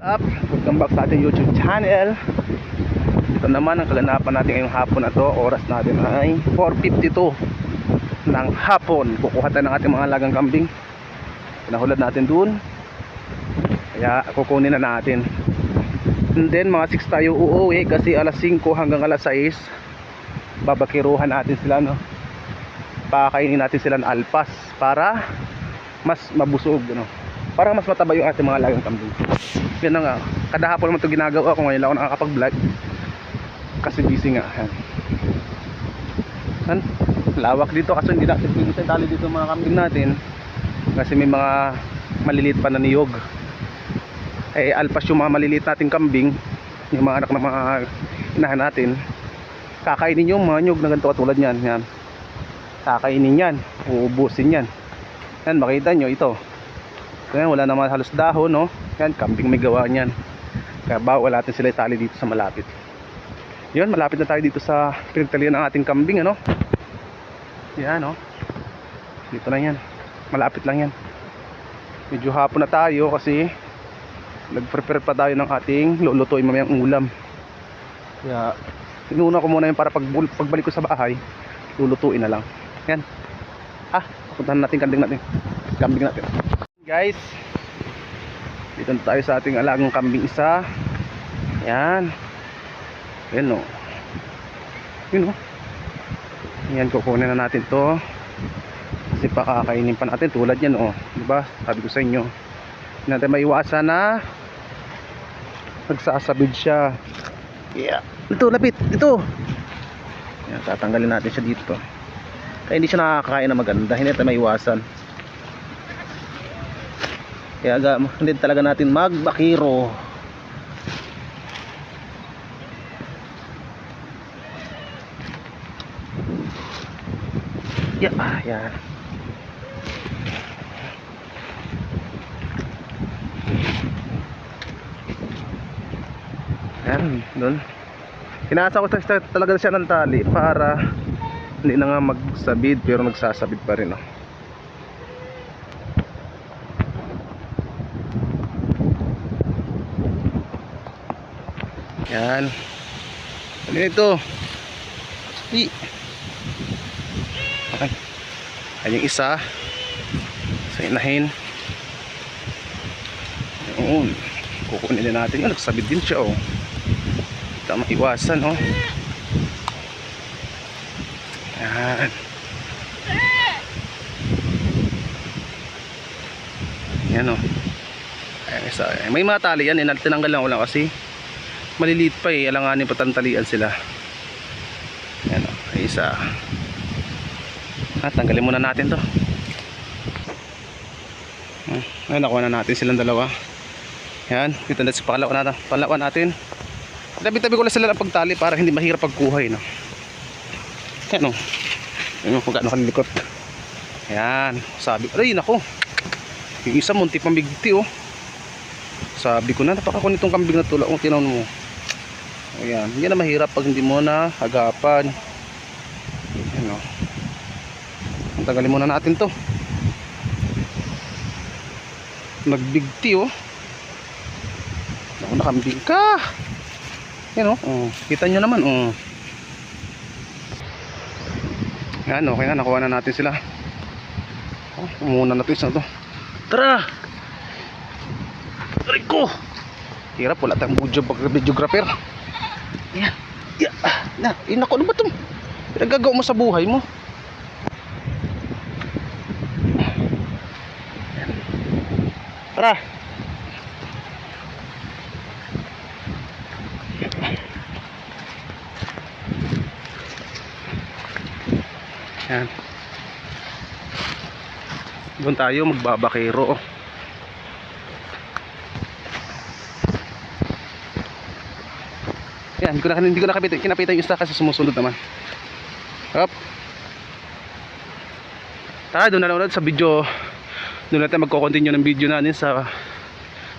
Up, welcome back sa ating YouTube channel. Ito naman ang kaganapan natin ngayong hapon na to. Oras natin ay 4:52 ng hapon. Kukuha tayo ng ating mga alagang kambing. Pinahulad natin dun, kaya kukunin na natin. And then mga 6 tayo uuwi kasi alas 5 hanggang alas 6 babakiruhan natin sila, no? Pakainin natin sila ng alpas para mas mabusog, no? Para mas mataba yung ating mga alagang kambing. Yan na nga, kada hapon naman ito ginagawa ko. Ngayon lang ako nakakapag-vlog kasi busy nga. Yan. Lawak dito kasi hindi natin tali dito mga kambing natin kasi may mga maliliit pa na niyog. Alpas yung mga maliliit nating kambing, yung mga anak ng mga inahan natin, kakainin yung mga niyog na ganito katulad nyan. Yan. Kakainin yan, uubusin yan. Yan, makita nyo ito. Yan, wala naman halos dahon, no? Yan, kambing may gawa niyan. Kaya bawal natin sila itali dito sa malapit. Yan, malapit na tayo dito sa pinagtalian ng ating kambing, ano? Yan, no? Dito na yan. Malapit lang yan. Medyo hapon na tayo kasi nag-prepare pa tayo ng ating lulutuin mamayang ulam. Kaya inuna ko muna yun para pagbalik ko sa bahay, lulutuin na lang. Yan. Pupuntahan natin kambing natin. Guys, dito na tayo sa ating alagang kambing isa. Yan. Yan, o. Yun, o. Yan, kukunin na natin to kasi pakakainin pa natin tulad yan, o. Diba? Sabi ko sa inyo, hindi natin maiwasan na nagsasabid siya. Yeah. Ito, lapit. Ito. Yan, tatanggalin natin siya dito. Kaya hindi siya nakakain na maganda. Hindi natin maiwasan. Kaya hindi talaga natin magbakiro. Yan. Yan, doon. Kinasa ko talaga siya ng tali para hindi na nga magsabid, pero nagsasabid pa rin, no? Yan. Ano ito? Okay. Ayan yung isa. Sa inahin. Yun. Kukunin din natin yun. Nagsabid din siya, oh. Hindi maiwasan, oh. Yan. Yan, oh. Ayan, isa. May mga tali yan. Tinanggal lang ko lang kasi maliliit pa, alanganin patantalian sila. Yan, o, ay isa. Tanggalin muna natin to. Ay, nakuha na natin silang dalawa. Yan, dito na sa pangalawa natin. Tabi-tabi ko lang sila ng pagtali para hindi mahirap pagkuhay, no? Yan, o. Yan, kung gaano kalilikot. Yan, sabi, ay nako, yung isa munti pambigti, oh. Sabi ko na, napakakon itong kambing na tula. Kung tinaw mo, ayan, hindi na mahirap pag hindi mo na agapan. Ayan, o. Tagalin muna natin to. Nagbigti, oh. Ako, nakambing ka. Ayan, oh. Kita nyo naman, oh. Ayan, okay na, nakuha na natin sila. Muna natin isa to. Tara! Rico! Hirap, wala tayong videographer. Yan. Nako, ano ba ito? Pinagagawa mo sa buhay mo. Tara. Yan. Doon tayo magbabakero. Yan, hindi ko kinapitan yung isa kasi sumusunod naman. Hop. Tara, doon na lang ulit sa video. Doon natin magko-continue ng video natin sa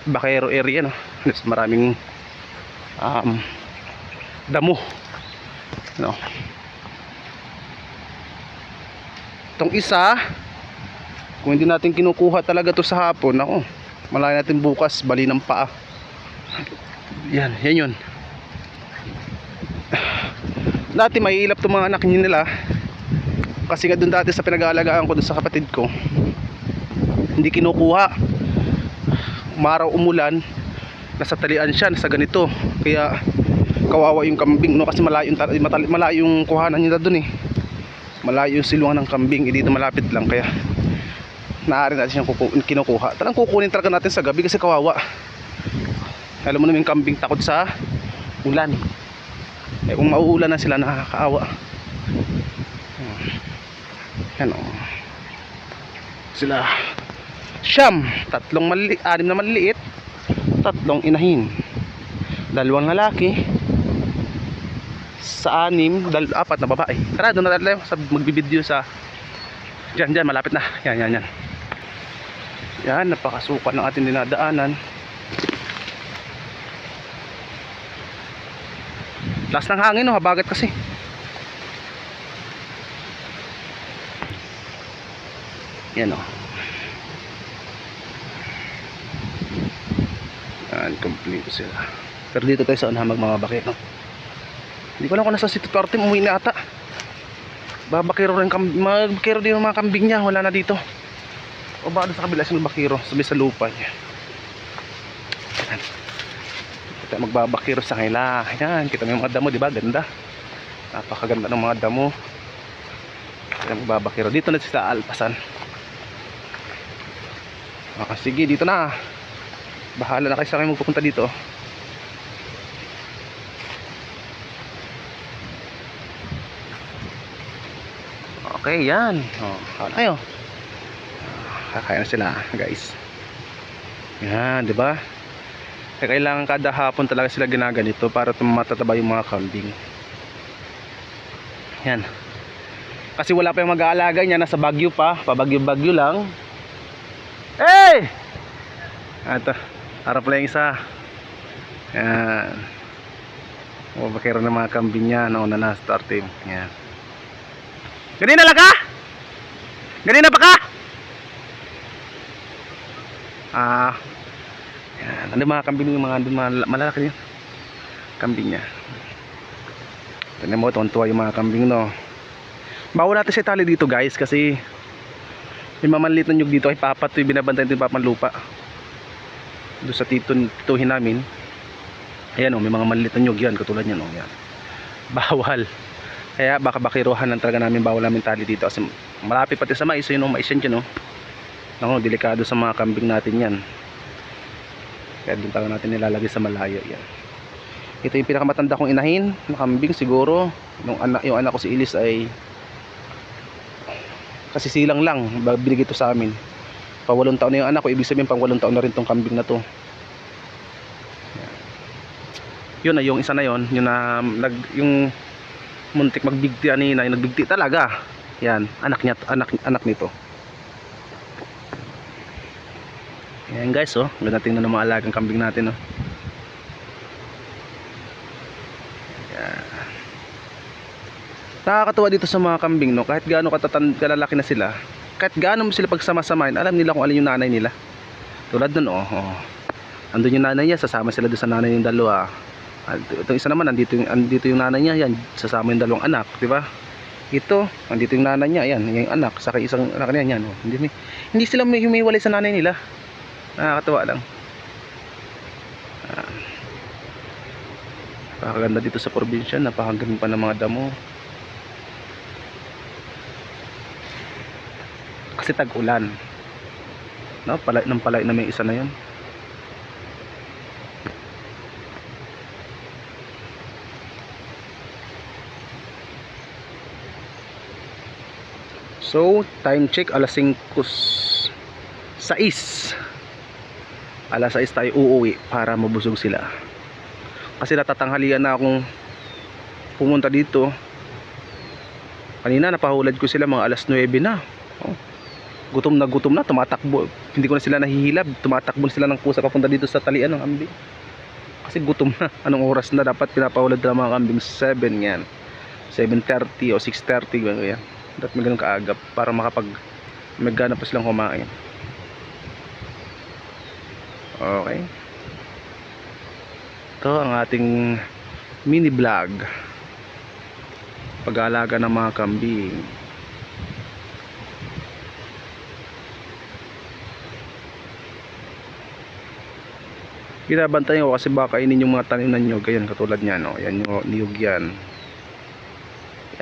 Bakero area, no? Maraming damo, no? Itong isa, kung hindi natin kinukuha talaga to sa hapon, ako, malayo natin bukas bali ng paa. Yan yun. Dati may ilap itong mga anak nila, kasi nga doon dati sa pinag-aalagaan ko doon sa kapatid ko, hindi kinukuha. Umaraw umulan, nasa talian siya, nasa ganito, kaya kawawa yung kambing, no? Kasi malayo yung kuhanan nila doon eh, malayo yung silungan ng kambing, dito malapit lang, kaya naaari natin siyang kinukuha. Talagang kukunin talaga natin sa gabi kasi kawawa. Alam mo naman yung kambing takot sa ulan, eh kung mauulan na sila nakakaawa. Yan o, sila siyam, anim na maliliit, 3 inahin, 2 lalaki sa 4 na babae. Tara doon na tayo sa magbibideo sa dyan malapit na. Yan, napakasukat ng ating dinadaanan. Lakas ng hangin, no? Habagat kasi. Yan o. Yan, complete sila. Pero dito tayo sa unahan magmamabakit, no? Hindi ko alam kung nasa City Party, umuwi na ata. Babakiro rin, magbakiro din yung mga kambing niya. Wala na dito. O baka sa kabila siyang bakiro, sabi sa lupa niya. Yan. Kita magbabakiro sa kanila. Yan, kita mo yung mga damo, di ba? Ganda. Napakaganda ng mga damo. Kita magbabakiro. Dito na sila alpasan. Sige, dito na. Bahala na kayo sa akin magpupunta dito. Okay, yan. Ano kayo? Kakain na sila, guys. Yan, di ba? Kailangan kada hapon talaga sila ginaganito para matataba yung mga kambing. Yan. Kasi wala pa yung mag-aalaga niya, nasa Baguio pa, pabagyo-bagyo lang. Hey! Ito, harap lang yung isa. Yan. Bakiro ng mga kambing niya, nauna na starting. Yan. Ganina lang ka? Ganina pa ka? Yan. Ano mga kambing yung mga malalaki yun? Kambing niya. Tignan mo, tuwan-tuwa yung mga kambing, no? Bawal natin siya tali dito, guys, kasi yung mamalit na nyug dito ay papat, yung binabantayan ito yung papanlupa doon sa tituhin namin. Ayan o, may mga maliit na nyug yan, katulad yan o, yan. Bawal, kaya baka bakiruhan lang talaga namin, bawal namin tali dito kasi malapit pati sa mais, yun o, mais yan dyan o. Naku, delikado sa mga kambing natin yan, kaya doon talaga natin nilalagay sa malayo. Yan, ito yung pinakamatanda kong inahin na kambing siguro. Yung anak ko si Ilis ay kasi silang lang, binigay ito sa amin. Pa 8 taon na yung anak ko, ibig sabihin pang 8 taon na rin tong kambing na to. Yun na yung isa na yon, yun na yung muntik magbigti kanina, yung nagbigti talaga. Yan, anak nito. Yan guys, oh, ganda tingnan ng mga alagang kambing natin, oh. Nakakatuwa dito sa mga kambing, no? Kahit gaano kalalaki na sila, kahit gaano mo sila pagsama-samahin, alam nila kung alin yung nanay nila. Tulad dun, andun yung nanay niya, sasama sila doon sa nanay yung dalawa. Itong isa naman, andito yung nanay niya, yan, sasama yung 2 anak, di ba? Ito, andito yung nanay niya, yan, yung anak, saka isang anak niya, yan. Hindi sila humiwalay sa nanay nila. Nakakatuwa lang. Napakaganda dito sa probinsya, napakaganda pa ng mga damo. Kasi tag-ulan, no? Palay na may isa na yun. So, time check, alas 5:06. Alas 6 tayo uuwi para mabusog sila. Kasi natatanghalian na akong pumunta dito. Kanina napahulad ko sila mga alas 9 na. Gutom na, tumatakbo. Hindi ko na sila nahihilab, tumatakbo sila ng pusa papunta dito sa talian ng kambing. Kasi gutom na. Anong oras na dapat pinapahulad ng mga kambing? 7 yan. 7:30 o 6:30 yan. Dapat may ganun kaagap para magana pa silang kumain. Okay. ito ang ating mini vlog pag-aalaga ng mga kambing. Binabantayan ko kasi baka kainin yung mga tanim ng nyog. Ayan, katulad niyan, no? Yan yung niyog yan.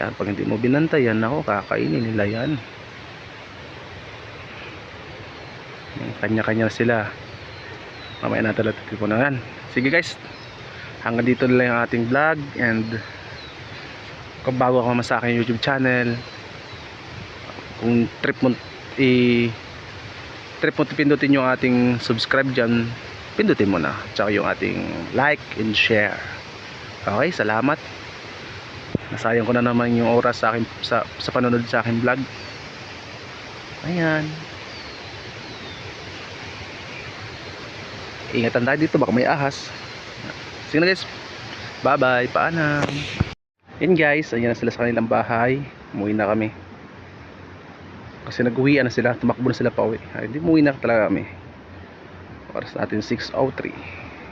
Yan, pag hindi mo binantayan, ako, kakainin nila yan. Kanya-kanya sila. Mamaya natin natin ko na yan. Sige guys, hanggang dito na lang yung ating vlog. And kung bago ka naman sa aking YouTube channel, kung trip mo pindutin yung ating subscribe dyan, pindutin mo na. Tsaka yung ating like and share. Okay, salamat. Nasayang ko na naman yung oras sa akin sa panonood sa aking vlog. Ayan. Ingatan tayo dito, baka may ahas. Sige na guys. Bye bye, paalam. Yan guys, ayan na sila sa kanilang bahay. Umuwi na kami. Kasi nag-uwian na sila, tumakbo na sila pa uwi. Ay, hindi umuwi na talaga kami. Oras natin 6:03.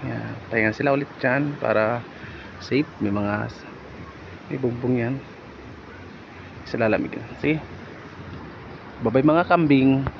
Yan, tayo sila ulit dyan para safe. May bugbong yan. Sila lamigin. Sige. Bye bye mga kambing.